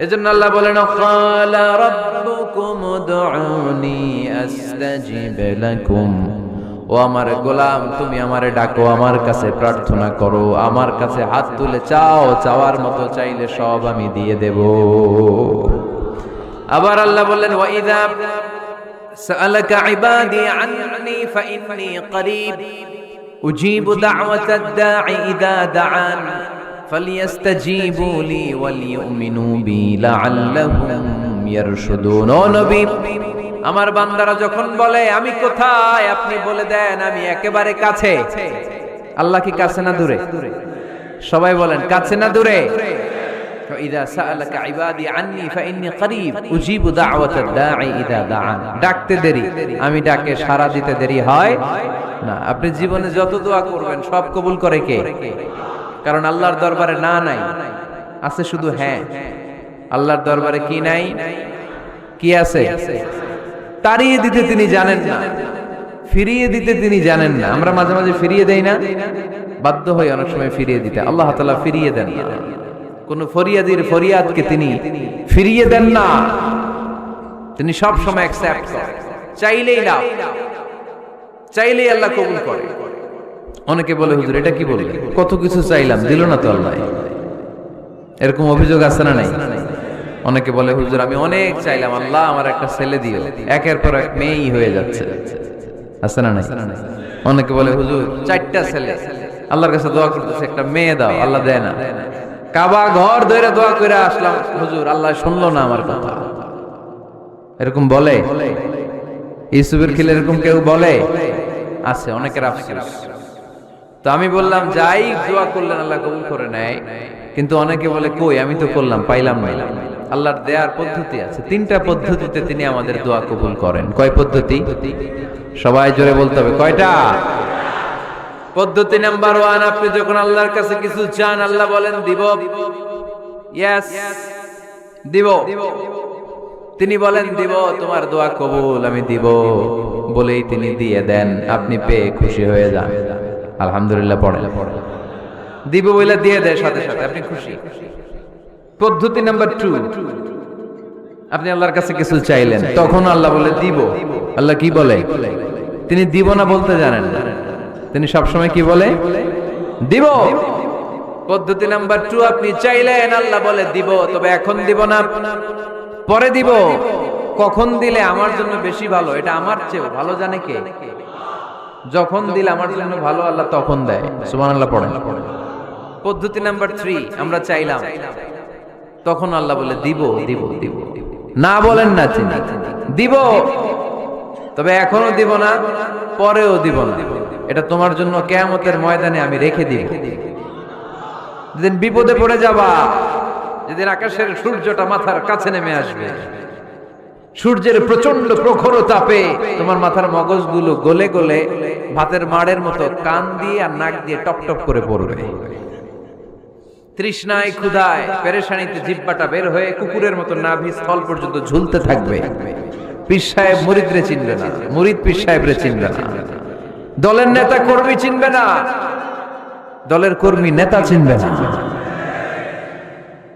এজন্য আল্লাহ বলেন, ক্বালা রাব্বুকুম উদউনি আস্তাজিব লাকুম। ও আমার গোলাম, তুমি আমারে ডাকো, আমার কাছে প্রার্থনা করো, আমার কাছে হাত তুলে চাও, চাওয়ার মতো চাইলে সব আমি দিয়ে দেব। আবার আল্লাহ বললেন, ওয়া ইযা সাআলাকা ইবাদি আন্নী ফাইন্নী করিব উজিবু দাওয়াতাদ দাঈ ইযা দাআন ফালিয়াস্তাজিবু লি ওয়াল ইউমিনু বি লাআল্লাহুম ইয়ারশুদুন। ও নবী, আমার বান্দারা যখন বলে আমি কোথায়, আপনি বলে দেন আমি একেবারে কাছে। আল্লাহ কি কাছে না দূরে? সবাই বলেন, কাছে না দূরে? ইযা সাআলাকা ইবাদি আন্নী ফাইন্নী করিব উজিবু দাওয়াতাদ দাঈ ইযা দাআন। ডাকতে দেরি, আমি ডাকে সাড়া দিতে দেরি হয় না। আপনি জীবনে যত দোয়া করবেন সব কবুল করে কে? কারণ আল্লাহর দরবারে না নাই, আছে শুধু হ্যাঁ। আল্লাহর দরবারে কি নাই? কি আছে? তাড়িয়ে দিতে তিনি জানেন না, ফিরিয়ে দিতে তিনি জানেন না। আমরা মাঝে মাঝে ফিরিয়ে দেই না, বাধ্য হই অনেক সময় ফিরিয়ে দিতে। আল্লাহ তাআলা ফিরিয়ে দেন না, কোন ফরিয়াদির ফরিয়াদকে তিনি ফিরিয়ে দেন না। তিনি সব সময় অ্যাকসেপ্ট করেন। চাইলেই না, চাইলেই আল্লাহ কবুল করে। অনেকে বলে, হুজুর এটা কি বললেন, কত কিছু চাইলাম দিল না তো আল্লাহ। এরকম অভিযোগ আছে না নাই? অনেকে বলে, হুজুর আমি অনেক চাইলাম, আল্লাহ আমার একটা ছেলে দিও, একের পর এক মেয়েই হয়ে যাচ্ছে। আছে না নাই? অনেকে বলে, হুজুর 4টা ছেলে, আল্লাহর কাছে দোয়া করতেছে একটা মেয়ে দাও, আল্লাহ দেয় না। কাবা ঘর ধরে দোয়া করে আসলাম, হুজুর আল্লাহ শুনলো না আমার কথা। এরকম বলে? ইউসুফের খিলে এরকম কেউ বলে? আছে, অনেকের আফসোস। তো আমি বললাম যাই দোয়া করলেন আল্লাহ কবুল করে নেয়, কিন্তু অনেকে বলে কই আমি তো করলাম পাইলাম না। আল্লাহর দেয়ার পদ্ধতি আছে, 3টা পদ্ধতিতে তিনি আমাদের দোয়া কবুল করেন। কয় পদ্ধতি? সবাই জোরে বলতে হবে, কয়টা? পদ্ধতি নাম্বার 1, আপনি যখন আল্লাহর কাছে কিছু চান আল্লাহ বলেন দিব, ইয়েস দিব। তিনি বলেন দিব, তোমার দোয়া কবুল, আমি দিব বলেই তিনি দিয়ে দেন। আপনি পেয়ে খুশি হয়ে যান, আলহামদুলিল্লাহ পড়েন। দিব বলে দিয়ে দেয় সাথে সাথে, আপনি খুশি। পদ্ধতি নাম্বার 2, আপনি আল্লাহর কাছে কিছু চাইলেন, তখন আল্লাহ বলে দিব। আল্লাহ কি বলে? তিনি দিব না বলতে জানেন না, তিনি সবসময় কি বলে? দিব। পদ্ধতি নাম্বার 2, আপনি চাইলেন আল্লাহ বলে দিব, তবে এখন দিব না, পরে দিব। কখন দিলে আমার জন্য বেশি ভালো, এটা আমার চেয়ে ভালো জানে কে? যখন দিলে আমার জন্য ভালো আল্লাহ তখন দেয়। সুবহানাল্লাহ পড়েন। পদ্ধতি নাম্বার 3, আমরা চাইলাম, তখন আল্লাহ বলে দিব দিব দিব। না বলেন না, তিনি দিব, তবে এখনো দিব না, পরেও দিব না। এটা তোমার জন্য কিয়ামতের ময়দানে আমি রেখে দিব। যেদিন বিপদে পড়ে যাবা, যেদিন আকাশের সূর্যটা মাথার কাছে নেমে আসবে, সূর্যের প্রচন্ড প্রখর তাপে তোমার মাথার মগজগুলো গলে গলে ভাতের মাড়ের মতো কান দিয়ে আর নাক দিয়ে টপ টপ করে পড়বে। তৃষ্ণায় ক্ষুধায় পেরেশানিতে জিহ্বাটা বের হয়ে কুকুরের মতো নাভি স্থল পর্যন্ত ঝুলতে থাকবে। পীর সাহেব মুরিদরে চিনবে না, মুরিদ পীর সাহেবরে চিনবে না, দলের নেতা কর্মী চিনবে না, দলের কর্মী নেতা চিনবে না,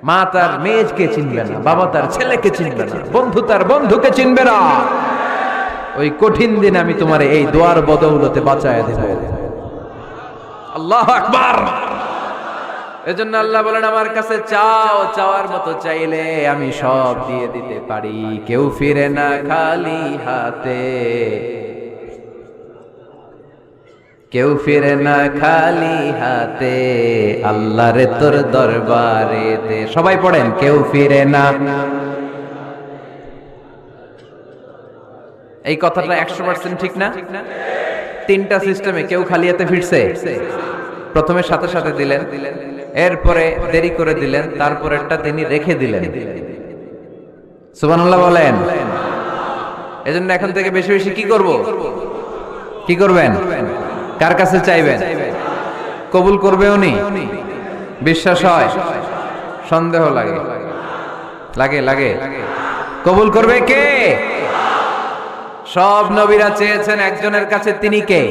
মা তার মেয়েকে চিনবে না, বাবা তার ছেলেকে চিনবে না, বন্ধু তার বন্ধুকে চিনবে না। ওই কঠিন দিন আমি তোমার এই দোয়ার বদৌলতে বাঁচায় দেব। আল্লাহু আকবার। এজন্য আল্লাহ বলেন আমার কাছে চাও, চাওয়ার মতো চাইলে আমি সব দিয়ে দিতে পারি। কেউ ফিরে না খালি হাতে, কেউ ফিরে না খালি হাতে, আল্লাহরে তোর দরবারেতে। সবাই পড়েন, কেউ ফিরে না। এই কথাটা 100% ঠিক না? 3টা সিস্টেমে কেউ খালি হাতে ফিরছে? প্রথমে সাথে সাথে দিলেন, এরপরে দেরি করে দিলেন, তারপরেরটা তিনি রেখে দিলেন। সুবহানাল্লাহ বলেন। এজন্য এখন থেকে বেশি বেশি কি করব? কি করবেন? কার কাছে চাইবেন? কবুল করবে উনি? বিশ্বাস হয়? সন্দেহ লাগে? লাগে লাগে? কবুল করবে কে? সব নবীরা চেয়েছেন একজনের কাছে, তিনি কে?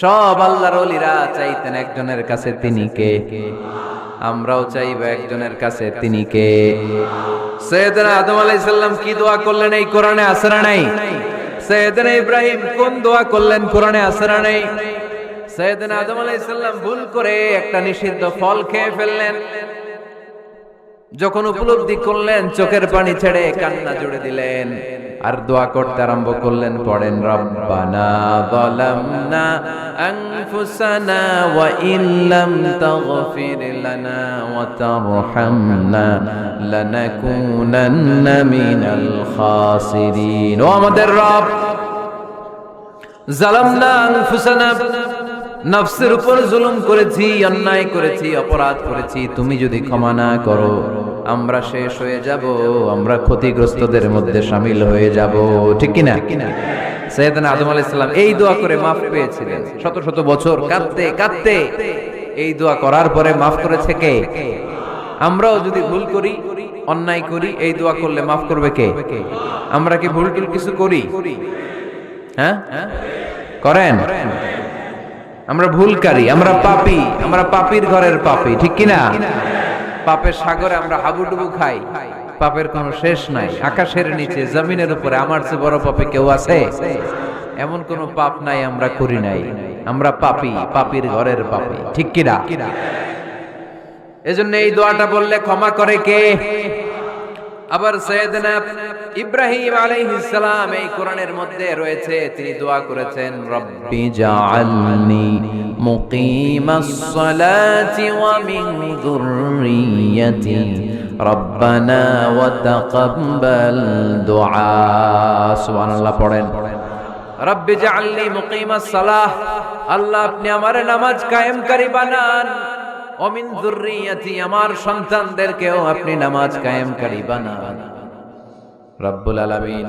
সব আল্লাহর ওলিরা চাইতেন একজনের কাছে, তিনি কে? আমরাও চাইব একজনের কাছে, তিনি কে? সাইয়েদনা আদম আলাইহিস সালাম কি দোয়া করলেন এই কোরআনে আছে না নাই? সাইয়েদনা ইব্রাহিম কোন দোয়া করলেন কোরআনে আছে না নাই? সাইয়েদনা আদম আলাইহিস সালাম ভুল করে একটা নিষিদ্ধ ফল খেয়ে ফেললেন, যখন উপলব্ধি করলেন চোখের পানি ছেড়ে কান্না জুড়ে দিলেন আর দোয়া করতে আরম্ভ করলেন। পড়েন, রব্বানা যালামনা আনফুসানা ওয়া ইল্লাম তাগফির লানা ওয়া তারহামনা লানাকুনান্না মিনাল খাসিরিন। ও আমাদের রব, যালামনা আনফুসানা, নফসের উপর জুলুম করেছি, অন্যায় করেছি, অপরাধ করেছি, তুমি যদি ক্ষমা না করো আমরা শেষ হয়ে যাব, আমরা ক্ষতিগ্রস্তদের মধ্যে শামিল হয়ে যাব। ঠিক কিনা? সাইয়েদনা আদম আলাইহিস সালাম এই দোয়া করে মাফ পেয়েছিলেন। শত শত বছর কাঁদতে কাঁদতে এই দোয়া করার পরে মাফ করেছে কে? আমরাও যদি ভুল করি, অন্যায় করি, এই দোয়া করলে মাফ করবে কে? আমরা কি ভুল টুল কিছু করি? হ্যাঁ করেন? আমরা ভুলকারী, আমরা পাপী, আমরা পাপীর ঘরের পাপী। ঠিক কিনা? পাপের সাগরে আমরা হাবুডুবু খাই, পাপের কোনো শেষ নাই। আকাশের নিচে জমিনের উপরে আমার চেয়ে বড় পাপী কেউ আছে? এমন কোন পাপ নাই আমরা করি নাই। আমরা পাপী, পাপীর ঘরের পাপী। ঠিক কিনা? এজন্য এই দোয়াটা বললে ক্ষমা করে কে? আবার সাইয়েদনা ইব্রাহিম আলাইহিস সালাম এই কোরআনের মধ্যে রয়েছে, তিনি দোয়া করেছেন রব্বি জাআলনি মুকিমাস সালাতি ওয়া মিন যুররিয়্যাতি রব্বানা ওয়া তাকাব্বাল দুআ। সুবহানাল্লাহ পড়েন, রব্বি জাআলনি মুকিমাস সালাহ, আল্লাহ আপনি আমার নামাজ কায়েমকারী বানান, ও মিন যুররিয়্যাতি, আমার সন্তানদেরকেও আপনি নামাজ কায়েমকারী বানান। রব্বুল আলামিন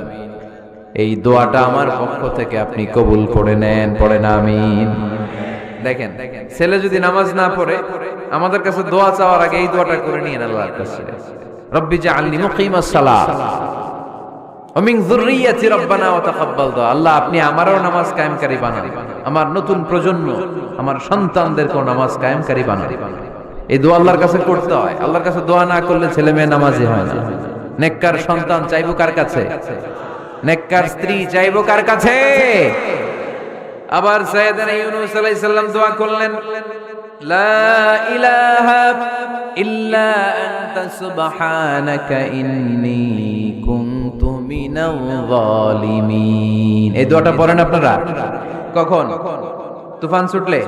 এই দোয়াটা আমার পক্ষ থেকে আপনি কবুল করে নেন, পড়েন আমিন। দেখেন, ছেলে যদি নামাজ না পড়ে আমাদের কাছে দোয়া চাওয়ার আগে এই দোয়াটা করে নিয়েন আল্লাহর কাছে, রব্বি জাআলনি মুকিমাস সালাহ ওয়া মিন যুররিয়্যাতি রব্বানা ওয়া তাকাব্বাল দুআ, আল্লাহ আপনি আমারও নামাজ কায়েমকারী বানান, আমার নতুন প্রজন্ম, আমার সন্তানদেরকেও নামাজ কায়েমকারী বানান। এই দোয়া আল্লাহর কাছে করতে হয়। আল্লাহর কাছে দোয়া না করলে ছেলে মেয়ে নামাজি হয় না। নেককার সন্তান চাইবো কার কাছে? নেককার স্ত্রী চাইবো কার কাছে? আবার সাইয়েদনা ইউনূস আলাইহিস সালাম দোয়া করলেন, লা ইলাহা ইল্লা আনতা সুবহানাকা ইন্নী কুনতু মিনাল যালিমিন। এই দোয়াটা পড়েন আপনারা কখন? তুফান ছুটলে?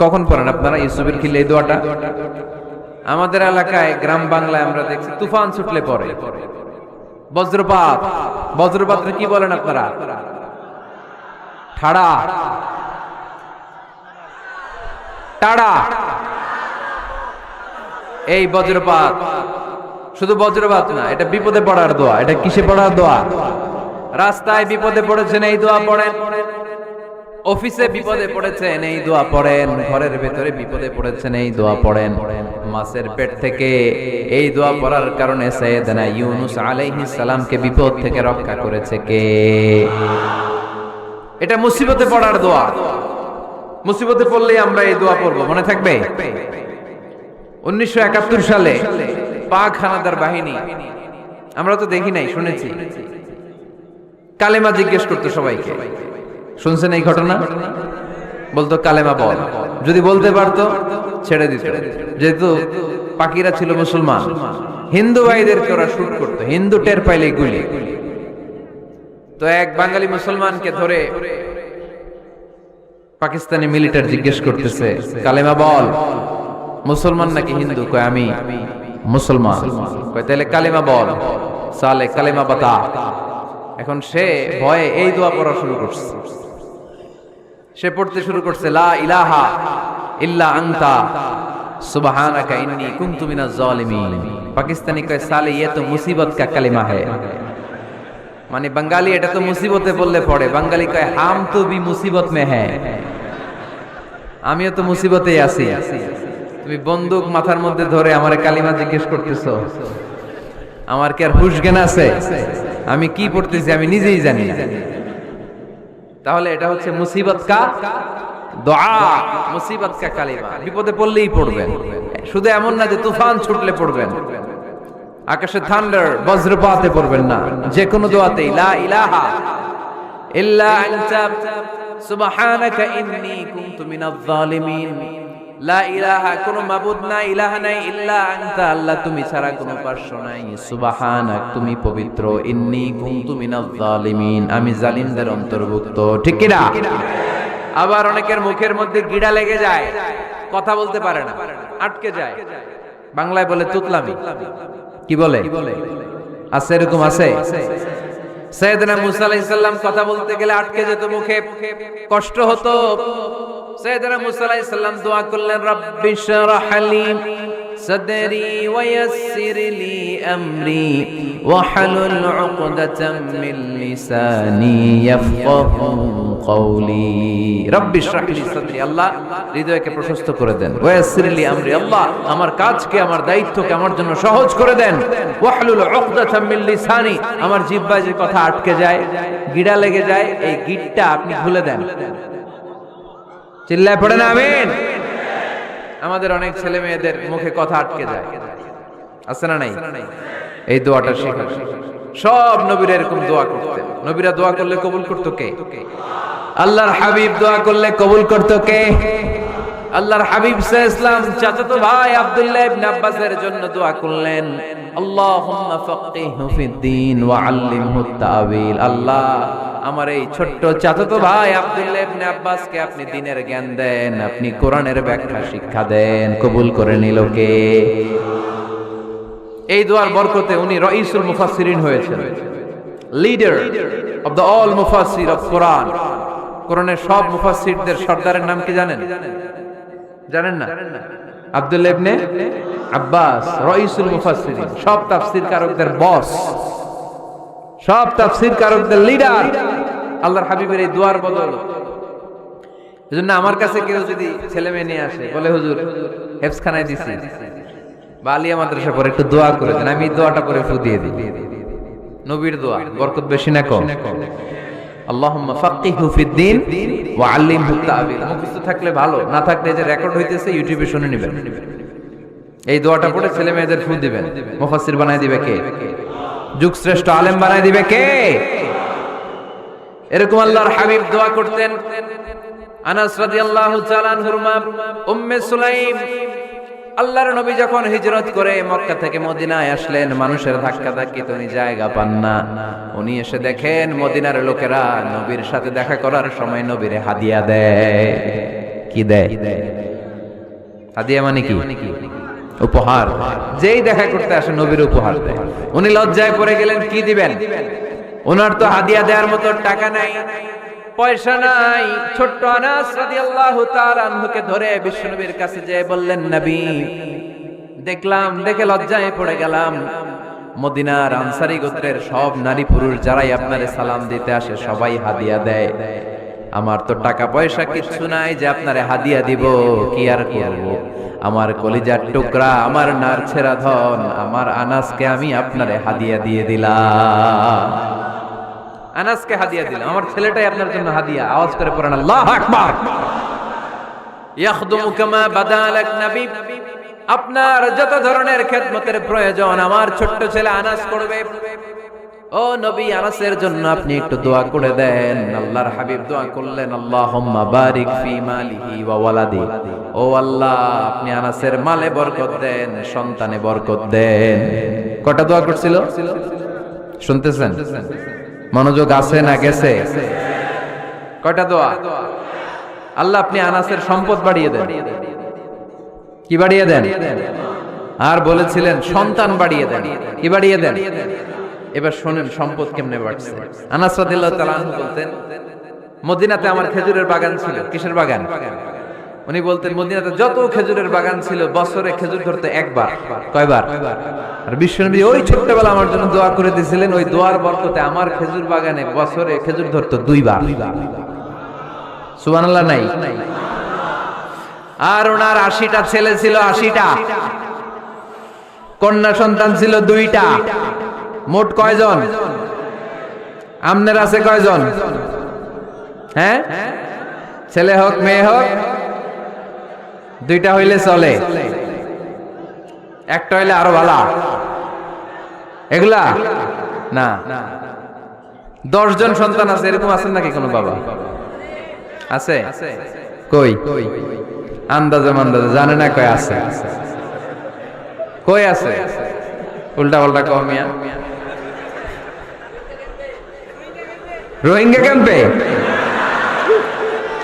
কখন পড়েন আপনারা ইউসুফের খিলে এই দোয়াটা? আমাদের এলাকায় গ্রাম বাংলায় আমরা দেখছি তুফান ছুটলে পড়ে। বজ্রপাত, বজ্রপাতকে কি বলেন আপনারা? ঠাড়া, টাড়া। এই বজ্রপাত শুধু বজ্রপাত না, এটা বিপদে পড়ার দোয়া। এটা কিসে পড়ার দোয়া? রাস্তায় বিপদে পড়েছেন এই দোয়া পড়েন, অফিসে বিপদে পড়েছেন এই দোয়া পড়েন, ঘরের ভেতরে বিপদে পড়েছেন এই দোয়া পড়েন। মাছের পেট থেকে এই দোয়া পড়ার কারণে সাইয়েদনা ইউনূস আলাইহিস সালামকে বিপদ থেকে রক্ষা করেছে কে? এটা মুসিবতে পড়ার দোয়া। মুসিবতে পড়লেই আমরা এই দোয়া পড়বো, মনে থাকবে? 1971 সালে পাক হানাদার বাহিনী, আমরা তো দেখি নাই, শুনেছি, কালেমা জিজ্ঞেস করতো সবাইকে। শুনছেন এই ঘটনা? বলতো কালেমা বল, যদি বলতে পারতো ছেড়ে দিত। যেহেতু পাকিরা ছিল মুসলমান, হিন্দু ভাইদেরকে ওরা শুট করতো, হিন্দু টের পাইলে গুলি। তো এক বাঙালি মুসলমানকে ধরে পাকিস্তানি মিলিটার জিজ্ঞেস করতেছে, কালেমা বল, মুসলমান নাকি হিন্দু? কয় আমি মুসলমান। কয় তাহলে কালেমা বল, সালে কালেমা বাতা। এখন সে ভয়ে এই দোয়া পড়া শুরু করছে। সে পড়তে শুরু করছে, লা ইলাহা ইল্লা আনতা সুবহানাকা ইন্নী কুনতু মিনাজ জালিমিন। পাকিস্তানি কয় সালে ये तो मुसीबत का कलिमा है, মানে বাঙালি এটা তো মুসিবতে বললে পড়ে। বাঙালি কয় হাম তো ভি মুসিবত মে হ্যায়, আমিও তো মুসিবতেই আছি। তুমি বন্দুক মাথার মধ্যে ধরে আমারে কালিমা জিজ্ঞেস করতেছো, আমার কি আর হুশ জ্ঞান আছে? আমি কি পড়তেছি আমি নিজেই জানি না। তাহলে এটা হচ্ছে মুসিবত কা দোয়া, মুসিবত কা কালিমা। বিপদে পড়লেই পড়বেন, শুধু এমন না যে তুফান ছুটলে পড়বেন, আকাশে থান্ডার বজ্রপাতে পড়বেন না। যে কোনো দোয়াতেই লা ইলাহা ইল্লা আনতা সুবহানাকা ইন্নী কুনতু মিনাজ জালিমিন। লা ইলাহা, কোনো মাবুদ নাই, ইলাহা নাই, ইল্লা আনতা, আল্লাহ তুমি ছাড়া কোনো পার্শ্ব নাই, সুবহানাক তুমি পবিত্র, ইন্নী কুনতু মিনাজ জালিমিন আমি জালিমদের অন্তর্ভুক্ত। ঠিক কি না? আবার অনেকের মুখের মধ্যে গিড়া লেগে যায়, কথা বলতে পারে না, আটকে যায়। বাংলায় বলে তুতলামি। কি বলে? আছে, এরকম আছে। সাইয়েদনা মুসা আলাইহিস সালাম কথা বলতে গেলে আটকে যেত মুখে, কষ্ট হতো। সাইয়েদনা মুসা আলাইহিস সালাম দোয়া করলেন, রাব্বি শরহ লি সাদরি ওয়া ইয়াসসির লি আমরি ওয়া হালুল উকদাতাম মিন লিসানি ইয়াফকাহু কওলি। রাব্বি শরহ লি সাদরি, আল্লাহ হৃদয়কে প্রশস্ত করে দেন। ওয়া ইয়াসসির লি আমরি, আল্লাহ আমার কাজকে, আমার দায়িত্বকে আমার জন্য সহজ করে দেন। ওয়া হালুল উকদাতাম মিন লিসানি, আমার জিহ্বায় যে কথা আটকে যায়, গিড়া লেগে যায়, এই গিটটা আপনি খুলে দেন। চিল্লায় পড়েন আমিন। আমাদের অনেক ছেলে মেয়েদের মুখে কথা আটকে যায়, আছে না নাই? এই দোয়াটা শেখা। সব নবীরা এরকম দোয়া করতেন। নবীরা দোয়া করলে কবুল করতো কে? আল্লাহর হাবিব দোয়া করলে কবুল করতো কে? আল্লাহর হাবিব সাল্লাল্লাহু আলাইহি ওয়াসাল্লাম চাচাতো ভাই আব্দুল্লাহ ইবনে আব্বাসের জন্য দোয়া করলেন, আল্লাহুম্মা ফাক্কিহহু ফিদ্দীন ওয়া আল্লিমহু তা'ওয়িল। আল্লাহ, আমার এই ছোট্ট চাচাতো ভাই আব্দুল্লাহ ইবনে আব্বাসকে আপনি দ্বীনের জ্ঞান দেন, আপনি কোরআনের ব্যাখ্যা শিক্ষা দেন। কবুল করে নিল কে? এই দোয়ার বরকতে উনি রাইসুল মুফাসসিরিন হয়েছেন, লিডার অফ দ্য অল মুফাসসির অফ কোরআন। কোরআনের সব মুফাসসিরদের সর্দারের নাম কি জানেন? জানেন না? আব্দুল্লাহ ইবনে আব্বাস রাইসুল মুফাসসিরিন, সব তাফসীর কারকদের বস, সব তাফসীর কারকদের লিডার। আল্লাহর হাবিবের এই দোয়ার বদৌলত। এজন্য আমার কাছে কেউ যদি ছেলে মেয়ে নিয়ে আসে, বলে হুজুর হেফজখানায় দিছি বা আলিয়া মাদ্রাসা পরে একটু দোয়া করে দেন, আমি দোয়াটা করে ফু দিয়ে দিই। নবীর দোয়া, বরকত বেশি না কম? আল্লাহুম্মা ফাক্কিহহু ফিদ্দীন ওয়া আল্লিমহু তা'ওয়িল। মুখস্থ থাকলে ভালো, না থাকলে যে রেকর্ড হইতেছে ইউটিউবে শুনে নেবেন। এই দোয়াটা পড়ে ছেলে মেয়েদের ফু দিবেন। মুফাসসির বানায় দিবে কে? যুগ শ্রেষ্ঠ আলেম বানায় দিবে কে? এরকম আল্লাহর হাবিব দোয়া করতেন। আনাস রাদিয়াল্লাহু তাআলা আনহুর মা উম্মে সুলাইম, আল্লাহর নবী যখন হিজরত করে মক্কা থেকে মদিনায় আসলেন, মানুষের ধাক্কা ধাক্কিতে উনি জায়গা পান না। উনি এসে দেখেন মদিনার লোকেরা নবীর সাথে দেখা করার সময় নবীরে হাদিয়া দেয়। কি দেয়? হাদিয়া মানে কি? উপহার। যেই দেখা করতে আসে নবীর উপহার দেয়। উনি লজ্জায় পড়ে গেলেন, কি দিবেন? ওনার তো হাদিয়া দেওয়ার মতো টাকা নাই, পয়সা নাই। ছোট্ট আনাস রাদিয়াল্লাহু তাআলা আনহুকে ধরে বিশ্বনবীর কাছে যেয়ে বললেন, নবী, দেখলাম, দেখে লজ্জায় পড়ে গেলাম, মদিনার আনসারী গোত্রের সব নারী পুরুষ যারাই আপনারে সালাম দিতে আসে সবাই হাদিয়া দেয়। আমার তো টাকা পয়সা কিচ্ছু নাই যে আপনারে হাদিয়া দিব, কি আর করব? আমার কলিজার টুকরা, আমার নারছেরা ধন, আমার আনাসকে আমি আপনারে হাদিয়া দিয়ে দিলাম। আনাসকে হাদিয়া দিলাম, আমার ছেলেটাই আপনার জন্য হাদিয়া। আওয়াজ করে পড়েন আল্লাহু আকবার। ইয়াখদুমু কামা বাদালাক নবী, আপনার যত ধরনের খেদমতের প্রয়োজন আমার ছোট্ট ছেলে আনাস করবে। ও নবী, আনাসের জন্য আপনি একটু দোয়া করে দেন। আল্লাহর হাবিব দোয়া করলেন, আল্লাহুম্মা বারিক ফি মালিহি ওয়া ওয়ালাদি। ও আল্লাহ, আপনি আনাসের মালে বরকত দেন, সন্তানে বরকত দেন। কটা দোয়া করছিল শুনতেছেন? মনোযোগ আছে না গেছে? কয়টা দোয়া? আল্লাহ, আপনি আনাসের সম্পদ বাড়িয়ে দেন। কি বাড়িয়ে দেন? আর বলেছিলেন সন্তান বাড়িয়ে দেন। কি বাড়িয়ে দেন? এবার শোনেন সম্পদ কেমনে বাড়ছে। আনাস রাদিয়াল্লাহু তাআলা আনহু বলতেন, মদিনাতে আমার খেজুরের বাগান ছিল। কিসের বাগান? উনি বলতেন মদিনাতে যত খেজুরের বাগান ছিল বছরে খেজুর ধরতে একবার। কয়বার? আর বিশ্বনবী ওই ছোট্টবেলা আমার জন্য দোয়া করে দিয়েছিলেন, ওই দোয়ার বরকতে আমার খেজুর বাগানে বছরে খেজুর ধরতো দুইবার। সুবহানাল্লাহ নাই? আর ওনার ৮০টা ছেলে ছিল, ৮০টা কন্যা সন্তান ছিল ২টা। মোট কয়জন? আমনের আছে কয়জন? হ্যাঁ, ছেলে হোক মেয়ে হোক ২টা হইলে চলে, একটা হইলে আরো ভালো। এগুলা না, ১০ জন সন্তান আছে, এরকম আছেন নাকি কোনো বাবা? আছে? কই? আন্দাজে মান্দাজে জানে না কয় আছে। কই আছে? উল্টা পাল্টা কমিয়া রোহিঙ্গা ক্যাম্পে।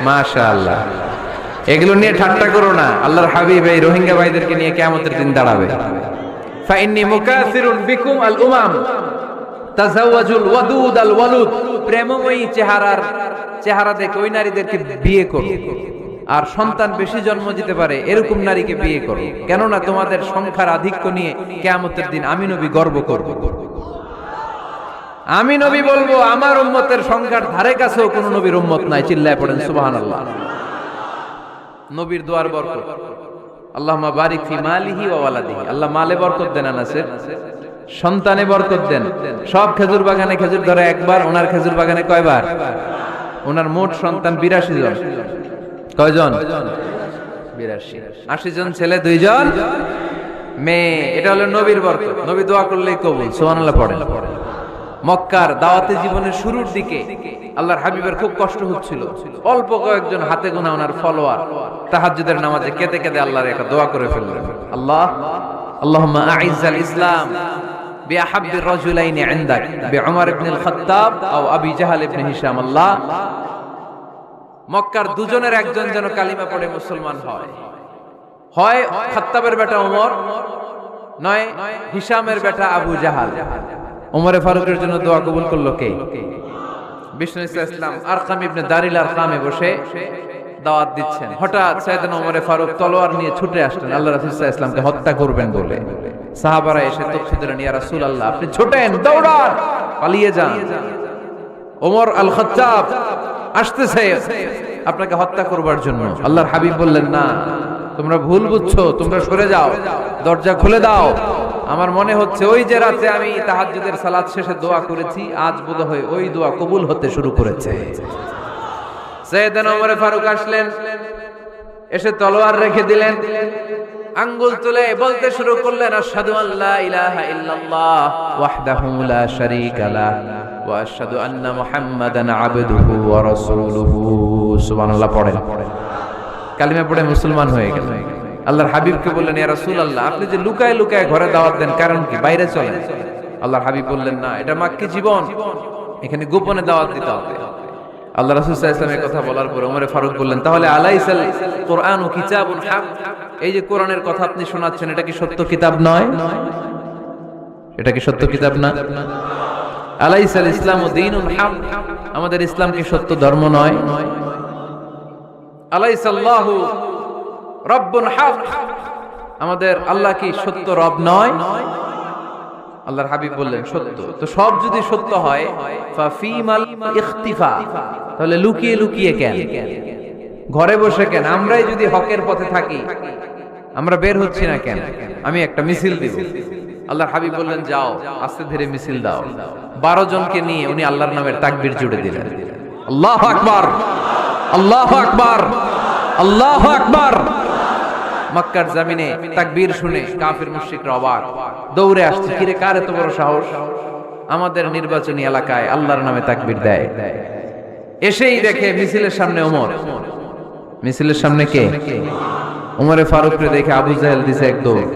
মাশাআল্লাহ, এগুলো নিয়ে ঠাট্টা করো না। আল্লাহর হাবিব এই রোহিঙ্গা ভাইদেরকে নিয়ে কিয়ামতের দিন দাঁড়াবে। ফাইন্নী মুকাসিরুন বিকুম আল উমাম তাজাওয়াজুল ওয়াদুদ আল ওয়ালুদ। প্রেমময়ী চেহারা দেখে ওই নারীদেরকে বিয়ে করো, আর সন্তান বেশি জন্ম দিতে পারে এরকম নারীকে বিয়ে করো, কেননা তোমাদের সংখ্যার আধিক্য নিয়ে কিয়ামতের দিন আমি নবী গর্ব করব। আমি নবী বলবো আমার উম্মতের সংখ্যার ধারে কাছেও কোন নবীর উম্মত নাই। চিল্লায় পড়েন সুবহানাল্লাহ। নবীর দোয়ার বরকত। আল্লাহুম্মা বারিক ফি মালিহি ওয়া ওয়ালাদিহি। আল্লাহ মালে বরকত দেন, আনাসের সন্তানে বরকত দেন। সব খেজুর বাগানে খেজুর ধরে একবার, ওনার খেজুর বাগানে কয়বার? ওনার মোট সন্তান ৮২ জন। কয়জন? ৮২। ৮০ জন ছেলে, 2 জন মেয়ে। এটা হলো নবীর বরকত। নবী দোয়া করলেই কবুল। সুবহানাল্লাহ পড়েন। মক্কার দাওয়াতি জীবনের শুরুর দিকে আল্লাহর হাবিবের খুব কষ্ট হচ্ছিল। অল্প কয়েকজন হাতে গোনা ওনার ফলোয়ার তাহাজ্জুদের নামাজে কেঁদে কেঁদে আল্লাহর একটা দোয়া করে ফেললেন, আল্লাহুম্মা আইজ্জাল ইসলাম বিআহাব্বির রাজুলাইনি ইনদাক বিউমর ইবনুল খাত্তাব আও আবি জাহল ইবনে হিশাম। আল্লাহ, মক্কার দুজনের একজন যেন কালিমা পড়ে মুসলমান হয়, হয় খাত্তাবের বেটা ওমর, নয় হিশামের বেটা আবু জাহাল। ওমরে ফারুকের জন্য দোয়া কবুল করলো কে? বিষ্ণু ইসলাম আরকাম ইবনে দারিল আরকামে বসে দাওয়াত দিচ্ছেন। হঠাৎ সাইয়েদনা ওমরে ফারুক তলোয়ার নিয়ে ছুটে আসলেন আল্লাহ রাসূল সাল্লাল্লাহু আলাইহি ওয়াসাল্লামকে হত্যা করবেন বলে। সাহাবারা এসে তথ্য দিলেন, ইয়া রাসূলুল্লাহ, আপনি ছোটেন, দৌড়ান, পালিয়ে যান, ওমর আল খাত্তাব আসতেছে আপনাকে হত্যা করবার জন্য। আল্লাহর হাবিব বললেন, না, তোমরা ভুল বুঝছো, তোমরা সরে যাও, দরজা খুলে দাও। আমার মনে হচ্ছে ওই যে রাতে আমি তাহাজ্জুদের সালাত শেষে দোয়া করেছি, আজ বোধহয় ওই দোয়া কবুল হতে শুরু করেছে। সাইয়েদনা ওমর ফারুক আসলেন, এসে তলোয়ার রেখে দিলেন, আঙ্গুল তুলে বলতে শুরু করলেন, আশহাদু আল্লা ইলাহা ইল্লাল্লাহ ওয়াহদাহু লা শারীকা লাহ ওয়া আশহাদু আন্না মুহাম্মাদান আবদুহু ওয়া রাসূলুহু। সুবহানাল্লাহ পড়েন। কালিমা পড়ে মুসলমান হয়ে গেলেন। আল্লাহর হাবিবকে বললেন, ইয়া রাসূলুল্লাহ, আপনি যে লুকায় লুকায় ঘরে দাওয়াত দেন, কারণ কি? বাইরে চলেন। আল্লাহর হাবিব বললেন, না, এটা মাক্কি জীবন, এখানে গোপনে দাওয়াত দিতে হবে। আল্লাহ রাসূল সাল্লাল্লাহু আলাইহি ওয়াসাল্লামের কথা বলার পরে ওমর ফারুক বললেন, তাহলে আলাইসাল কুরআনু কিতাবুন হক, এই যে কোরআনের কথা আপনি শোনাচ্ছেন, এটা কি সত্য কিতাব নয়? এটা কি সত্য কিতাব না? আলাইসাল ইসলামু দীনুন হক, আমাদের ইসলাম কি সত্য ধর্ম নয়? আলাইসাল্লাহু রব্বুন হক, আমাদের আল্লাহ কি সত্য রব নয়? আল্লাহর হাবিব বললেন, সত্য। তো সব যদি সত্য হয়, ফাফিমাল ইখতিফা, তাহলে লুকিয়ে লুকিয়ে কেন, ঘরে বসে কেন? আমরাই যদি হকের পথে থাকি, আমরা বের হচ্ছি না কেন? আমি একটা মিছিল দিব। আল্লাহর হাবিব বললেন, যাও, আস্তে ধীরে মিছিল দাও। 12 জনকে নিয়ে উনি আল্লাহর নামের তাকবীর জুড়ে দিলেন। আল্লাহু আকবার, আল্লাহু আকবার, আল্লাহু আকবার। মক্কার জমিনে তাকবীর শুনে কাফির মুশরিকরা অবাক, দৌড়ে আসছে, কিরে, কার এত বড় সাহস আমাদের নির্বাচনী এলাকায় আল্লাহর নামে তাকবীর দেয়? এসেই দেখে মিছিলের সামনে ওমর। মিছিলের সামনে কে? ওমরে ফারুককে দেখে আবু জাহেল দিছে এক দৌড়।